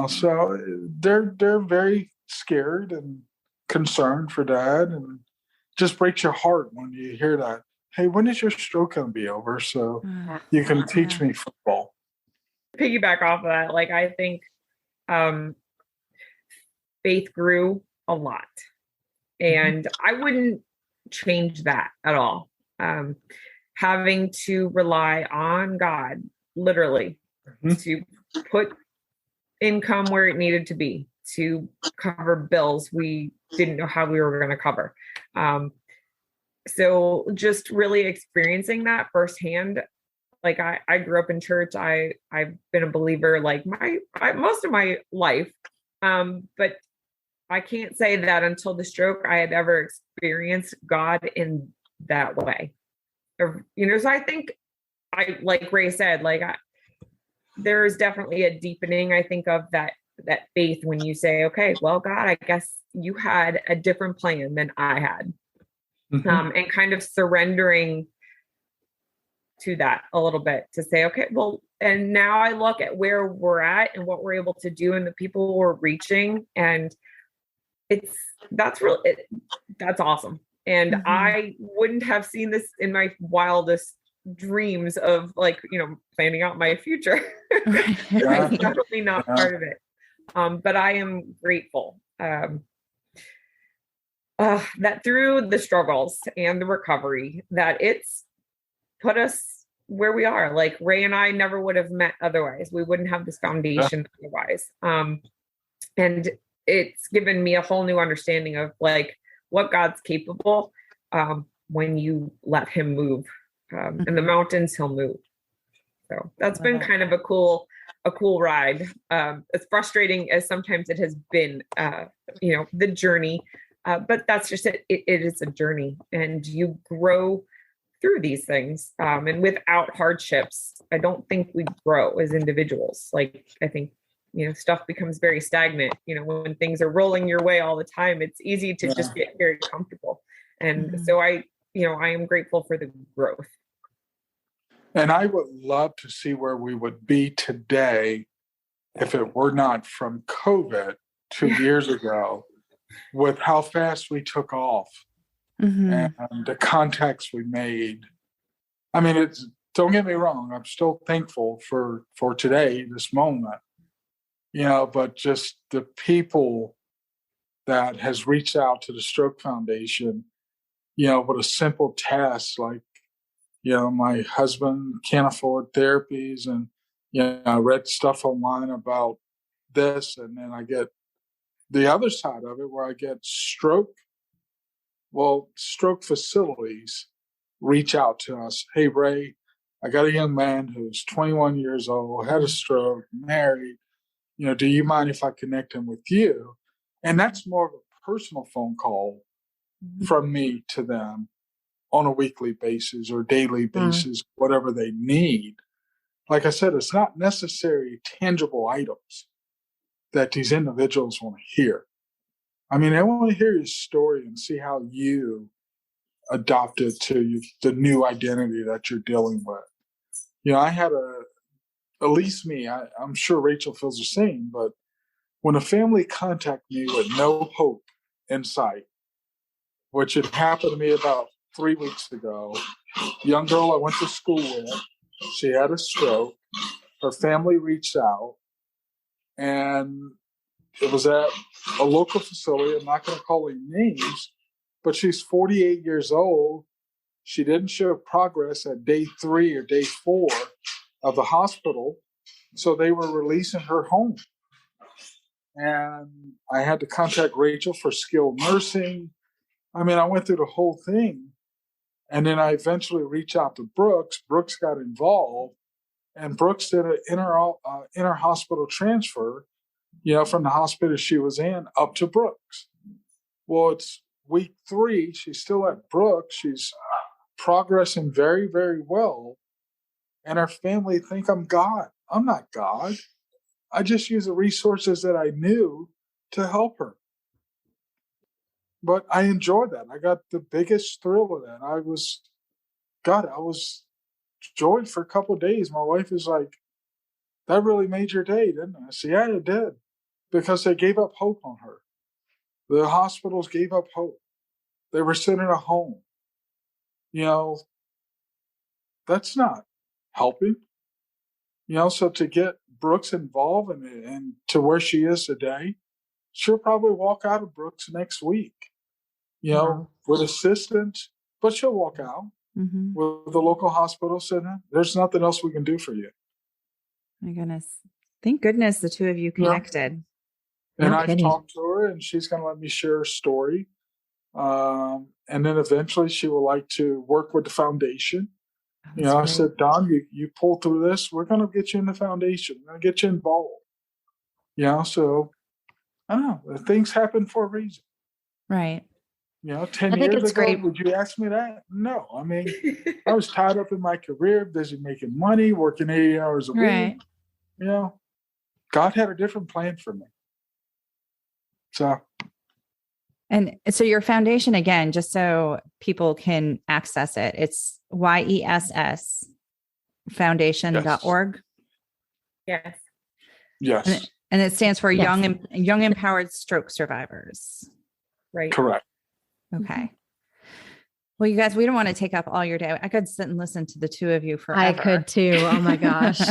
So they're very scared and concerned for Dad, and just breaks your heart when you hear that. Hey, when is your stroke going to be over so you can teach me football? Piggyback off of that, like I think faith grew a lot, and I wouldn't change that at all. Having to rely on God, literally, to put income where it needed to be, to cover bills we didn't know how we were going to cover. So just really experiencing that firsthand. Like I grew up in church. I've been a believer like most of my life. But I can't say that until the stroke I had ever experienced God in that way. So I think like Ray said, there is definitely a deepening, I think, of that faith when you say, okay, well, God, I guess you had a different plan than I had. And kind of surrendering to that a little bit to say, okay, well, and now I look at where we're at and what we're able to do and the people we're reaching. And that's awesome. And I wouldn't have seen this in my wildest dreams of planning out my future. It's definitely not part of it. But I am grateful that through the struggles and the recovery, that it's put us where we are. Like Ray and I never would have met otherwise. We wouldn't have this foundation otherwise. And it's given me a whole new understanding of what God's capable when you let him move. In the mountains, he'll move. So that's been kind of a cool ride. As frustrating as sometimes it has been, the journey. But that's just it. It is a journey, and you grow through these things. And without hardships, I don't think we grow as individuals. Like I think, stuff becomes very stagnant. When things are rolling your way all the time, it's easy to just get very comfortable. And so I am grateful for the growth. And I would love to see where we would be today if it were not from COVID 2 years ago, with how fast we took off and the contacts we made. I mean, don't get me wrong, I'm still thankful for today, this moment, but just the people that has reached out to the Stroke Foundation, with a simple task like, my husband can't afford therapies, and I read stuff online about this, and then I get the other side of it where I get stroke facilities reach out to us. Hey, Ray, I got a young man who's 21 years old, had a stroke, married. Do you mind if I connect him with you? And that's more of a personal phone call from me to them on a weekly basis or daily basis, whatever they need. Like I said, it's not necessarily tangible items that these individuals want to hear. I mean, they want to hear your story and see how you adopted to the new identity that you're dealing with. I had at least me, I'm sure Rachel feels the same, but when a family contacted me with no hope in sight, which had happened to me about 3 weeks ago, young girl I went to school with, she had a stroke, her family reached out, and it was at a local facility. I'm not going to call any names, but she's 48 years old. She didn't show progress at day 3 or day 4 of the hospital, so they were releasing her home. And I had to contact Rachel for skilled nursing. I mean, I went through the whole thing, and then I eventually reached out to Brooks. Brooks got involved, and Brooks did an inter hospital transfer, from the hospital she was in up to Brooks. Well, it's week 3. She's still at Brooks. She's progressing very, very well. And her family think I'm God. I'm not God. I just use the resources that I knew to help her. But I enjoyed that. I got the biggest thrill of that. I was joyed for a couple of days. My wife is like, that really made your day, didn't it? I said, yeah, it did. Because they gave up hope on her. The hospitals gave up hope. They were sending her home. That's not helping. So to get Brooks involved and to where she is today, she'll probably walk out of Brooks next week, with assistance, but she'll walk out with the local hospital center. There's nothing else we can do for you. My goodness. Thank goodness the two of you connected. Yeah. And I've talked to her, and she's going to let me share her story. And then eventually she would like to work with the foundation. I said, Don, you pull through this, we're going to get you in the foundation. We're going to get you involved. So I don't know. Things happen for a reason. Right. 10 years ago, would you ask me that? No. I mean, I was tied up in my career, busy making money, working 80 hours a week. God had a different plan for me. And so your foundation, again, just so people can access it, it's YESS foundation.org. Yes. Yes. And it stands for Young Empowered Stroke Survivors. Right. Correct. Okay. Well, you guys, we don't want to take up all your day. I could sit and listen to the two of you forever. I could too. Oh my gosh.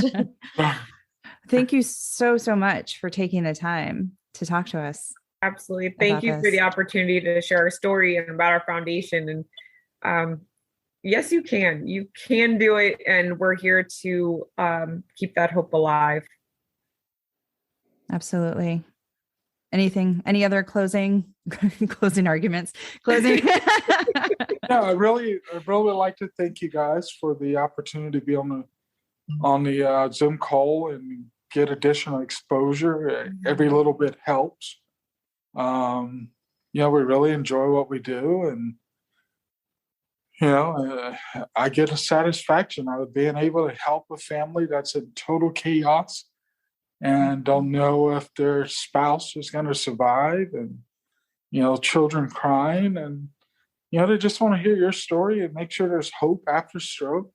Thank you so much for taking the time to talk to us. Absolutely. Thank you for the opportunity to share our story and about our foundation. And yes, you can. You can do it. And we're here to keep that hope alive. Absolutely. Any other closing arguments? Closing. No, I really like to thank you guys for the opportunity to be on the Zoom call and get additional exposure. Every little bit helps. We really enjoy what we do, and I get a satisfaction out of being able to help a family that's in total chaos and don't know if their spouse is going to survive, and children crying, and they just want to hear your story and make sure there's hope after stroke.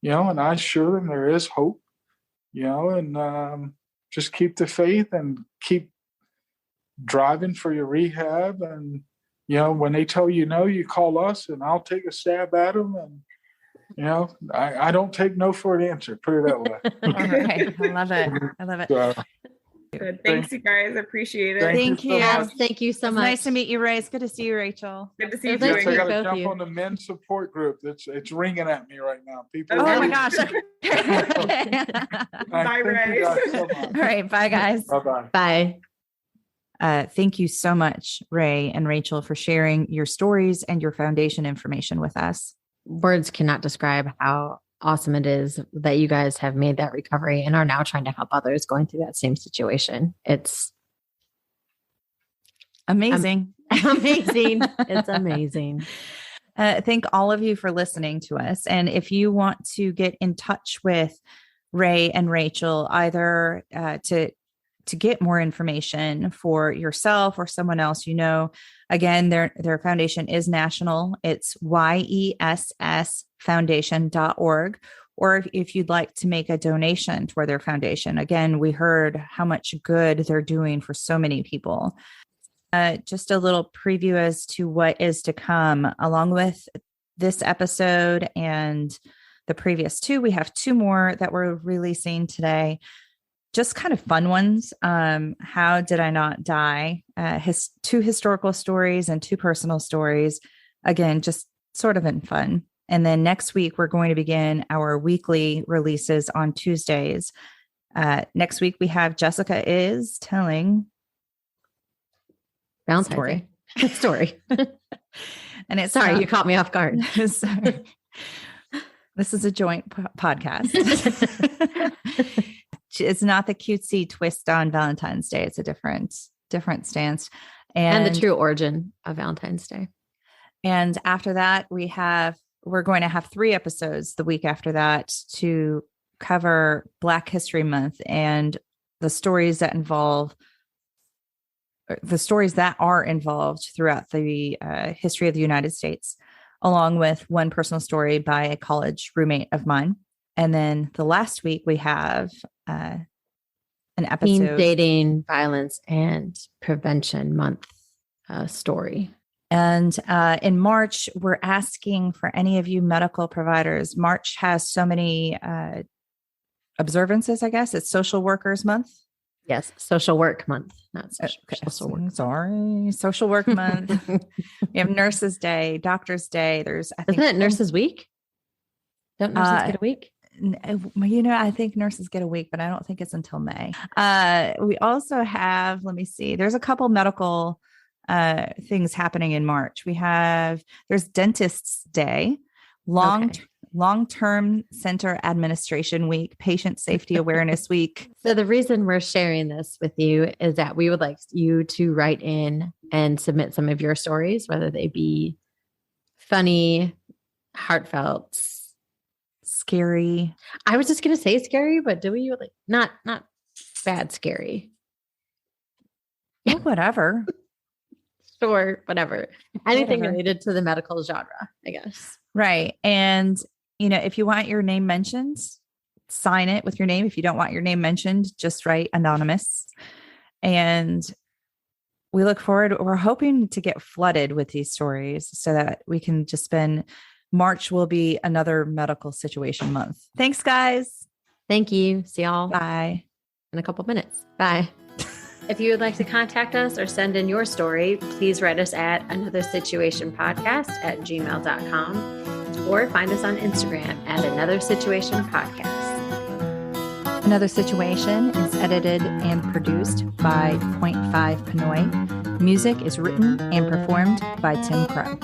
And I assure them there is hope. And just keep the faith and keep driving for your rehab. And when they tell you no, you call us, and I'll take a stab at them. And I don't take no for an answer. Put it that way. All right. I love it. Good. Thanks, you guys. Appreciate it. Thank you. Thank you so much. Nice to meet you, Ray. It's good to see you, Rachel. Good to see you. Nice I got to jump on the men's support group. It's ringing at me right now. People. Oh my gosh. Bye, Ray. All right. Bye, guys. Bye. Thank you so much, Ray and Rachel, for sharing your stories and your foundation information with us. Words cannot describe how awesome it is that you guys have made that recovery and are now trying to help others going through that same situation. It's amazing. Amazing. It's amazing. Thank all of you for listening to us. And if you want to get in touch with Ray and Rachel, either to get more information for yourself or someone else, again, their foundation is national. It's YESSfoundation.org. Or if you'd like to make a donation toward their foundation, again, we heard how much good they're doing for so many people. Just a little preview as to what is to come. Along with this episode and the previous two, we have 2 more that we're releasing today. Just kind of fun ones. How Did I Not Die? 2 historical stories and 2 personal stories. Again, just sort of in fun. And then next week, we're going to begin our weekly releases on Tuesdays. Next week, we have Jessica is telling Valentine's Day. Story. And it's Sorry, not- you caught me off guard. Sorry. This is a joint podcast. It's not the cutesy twist on Valentine's Day. It's a different stance. And the true origin of Valentine's Day. And after that, we're going to have 3 episodes the week after that to cover Black History Month and the stories that are involved throughout the history of the United States, along with one personal story by a college roommate of mine. And then the last week we have an episode, Teen Dating, Violence, and Prevention Month story. And in March, we're asking for any of you medical providers. March has so many observances, I guess. It's Social Workers Month. Yes, Social Work Month, not social work. Sorry, Social Work Month. We have Nurses Day, Doctors Day. Isn't it Nurses Week? Don't nurses get a week? I think nurses get a week, but I don't think it's until May. We also have, let me see, there's a couple medical things happening in March. There's Dentists Day, Long-Term Center Administration Week, Patient Safety Awareness Week. So the reason we're sharing this with you is that we would like you to write in and submit some of your stories, whether they be funny, heartfelt, scary. I was just going to say scary, but do we really not bad scary? Yeah, whatever. Sure, whatever. Anything related to the medical genre, I guess. Right. And, if you want your name mentioned, sign it with your name. If you don't want your name mentioned, just write anonymous. And we look forward. We're hoping to get flooded with these stories so that we can just spend March will be another medical situation month. Thanks, guys. Thank you. See y'all. Bye. In a couple minutes. Bye. If you would like to contact us or send in your story, please write us at anothersituationpodcast@gmail.com or find us on Instagram at Another Situation Podcast. Another Situation is edited and produced by Point 5 Pinoy. Music is written and performed by Tim Crow.